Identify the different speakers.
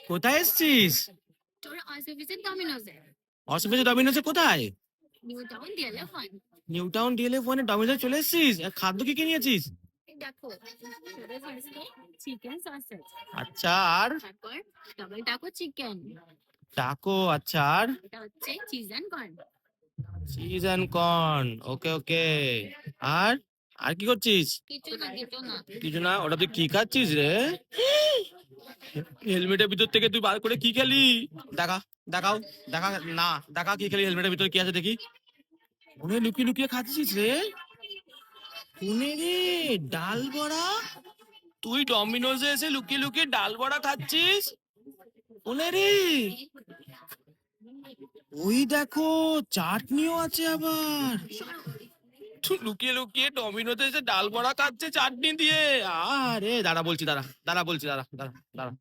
Speaker 1: কোথায় এসছিস?
Speaker 2: তোর অসুবিধে ডমিনোজে।
Speaker 1: অসুবিধা ডমিনোজে কোথায়?
Speaker 2: New town DLA fun.
Speaker 1: New town DLF ওয়ানে ডমিনোজে চলে এসছিস? আর খাদ্য কি কি নিয়েছিস?
Speaker 2: দেখো, তোদের ফার্স্টে চিকেন সসেজ,
Speaker 1: আচ্ছা, আর?
Speaker 2: তারপর ডাবল টাকো চিকেন,
Speaker 1: টাকো, আচ্ছা, আর?
Speaker 2: এটা হচ্ছে cheese and corn.
Speaker 1: Cheese and corn, okay okay. আর আর কি করছিস?
Speaker 2: কিছু না কিছু না।
Speaker 1: কিছু না, ওটা তুই কি খাচ্ছিস রে? হেলমেটের ভিতর থেকে তুই বার করে কি খেলি? দেখা, দেখাও, দেখা। না, দেখা কি খেলি, হেলমেটের ভিতরে কি আছে দেখি। ওরে লুকিয়ে লুকিয়ে খাচ্ছিস রে? কোনে রে? ডাল বড়া? তুই ডমিনোজে এসে লুকিয়ে লুকিয়ে ডাল বড়া খাচ্ছিস? কোনে রে? ওই দেখো, চাটনিও আছে আবার। তুই লুকিয়ে লুকিয়ে ডমিনোতে এসে ডাল বড়া খাচ্ছে চাটনি দিয়ে? আরে দাঁড়া বলছি, দাঁড়া দাঁড়া বলছি, দাঁড়া দাঁড়া দাঁড়া।